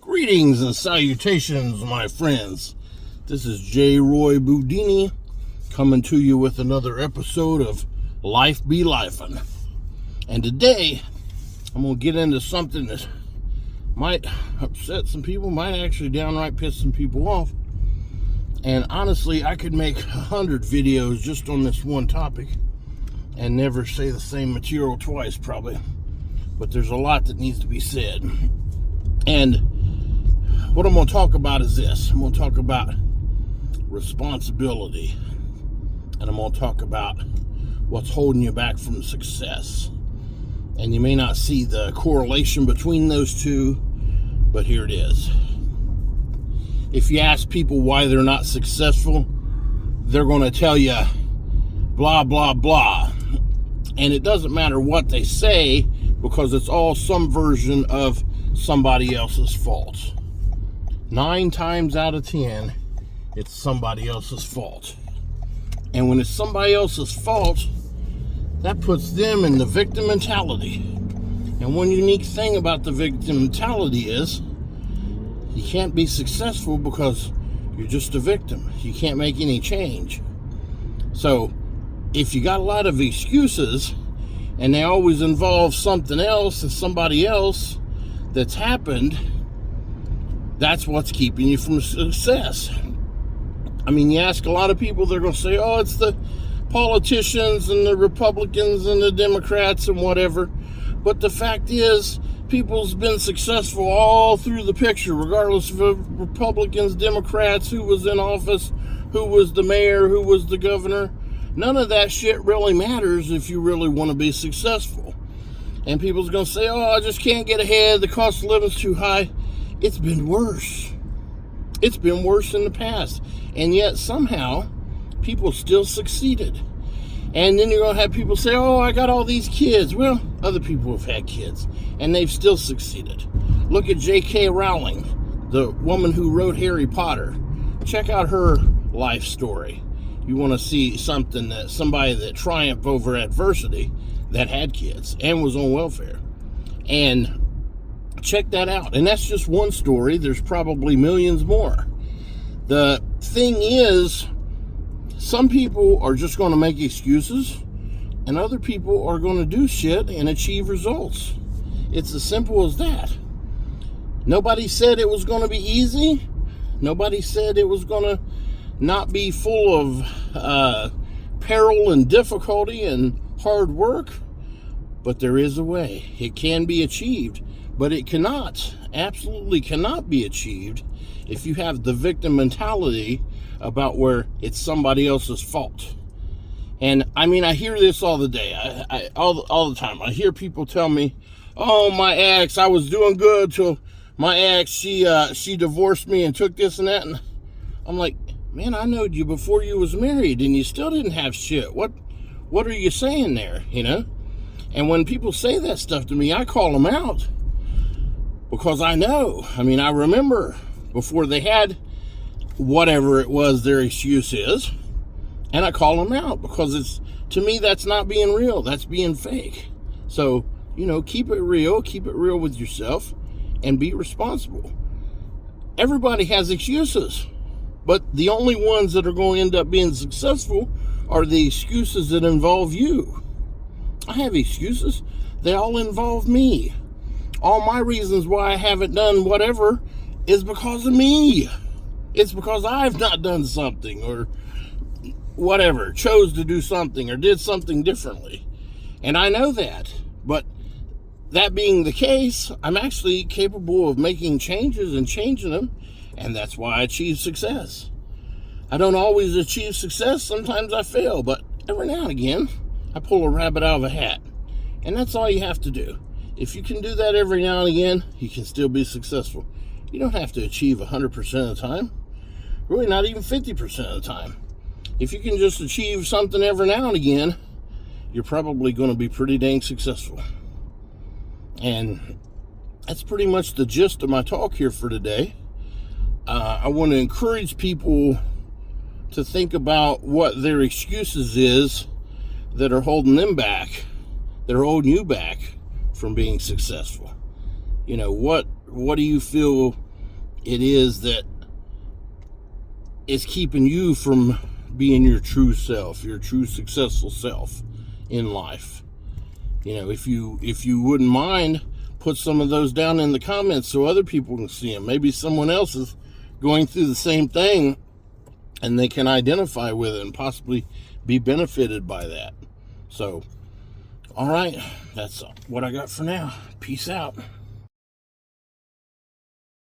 Greetings and salutations, my friends. This is J. Roy Boudini coming to you with another episode of Life Be Lifin. And today, I'm going to get into something that might upset some people, might actually downright piss some people off. And honestly, I could make 100 videos just on this one topic and never say the same material twice, probably. But there's a lot that needs to be said. And what I'm going to talk about is this. I'm going to talk about responsibility. And I'm going to talk about what's holding you back from success. And you may not see the correlation between those two, but here it is. If you ask people why they're not successful, they're going to tell you blah, blah, blah. And it doesn't matter what they say because it's all some version of somebody else's fault. 9 times out of 10, it's somebody else's fault. And when it's somebody else's fault, that puts them in the victim mentality. And one unique thing about the victim mentality is you can't be successful because you're just a victim. You can't make any change. So if you got a lot of excuses and they always involve something else and somebody else that's happened, that's what's keeping you from success. I mean, you ask a lot of people, they're going to say, oh, it's the politicians and the Republicans and the Democrats and whatever. But the fact is, people's been successful all through the picture, regardless of Republicans, Democrats, who was in office, who was the mayor, who was the governor. None of that shit really matters if you really want to be successful. And people's going to say, oh, I just can't get ahead. The cost of living's too high. It's been worse. It's been worse in the past. And yet somehow people still succeeded. And then you're going to have people say, oh, I got all these kids. Well, other people have had kids and they've still succeeded. Look at J.K. Rowling, the woman who wrote Harry Potter. Check out her life story. You want to see somebody that triumphed over adversity, that had kids and was on welfare. And check that out. And that's just one story. There's probably millions more. The thing is, some people are just going to make excuses and other people are going to do shit and achieve results. It's as simple as that. Nobody said it was going to be easy. Nobody said it was going to not be full of peril and difficulty and hard work, but there is a way. It can be achieved, but it absolutely cannot be achieved if you have the victim mentality about where it's somebody else's fault. And I mean, I hear this all the day, all the time. I hear people tell me, oh, my ex, I was doing good till my ex, she divorced me and took this and that. And I'm like, man, I knowed you before you was married and you still didn't have shit. What are you saying there, you know? And when people say that stuff to me, I call them out because I know. I mean, I remember before they had whatever it was their excuse is, and I call them out because to me, that's not being real. That's being fake. So, keep it real with yourself and be responsible. Everybody has excuses. But the only ones that are going to end up being successful are the excuses that involve you. I have excuses. They all involve me. All my reasons why I haven't done whatever is because of me. It's because I've not done something or whatever, chose to do something or did something differently. And I know that. But that being the case, I'm actually capable of making changes and changing them. And that's why I achieve success. I don't always achieve success. Sometimes I fail. But every now and again, I pull a rabbit out of a hat. And that's all you have to do. If you can do that every now and again, you can still be successful. You don't have to achieve 100% of the time. Really not even 50% of the time. If you can just achieve something every now and again, you're probably going to be pretty dang successful. And that's pretty much the gist of my talk here for today. I want to encourage people to think about what their excuses is that are holding them back, that are holding you back from being successful. What do you feel it is that is keeping you from being your true self, your true successful self in life. You know, if you wouldn't mind, put some of those down in the comments so other people can see them. Maybe someone else is going through the same thing and they can identify with it and possibly be benefited by that. So, all right, that's what I got for now. Peace out.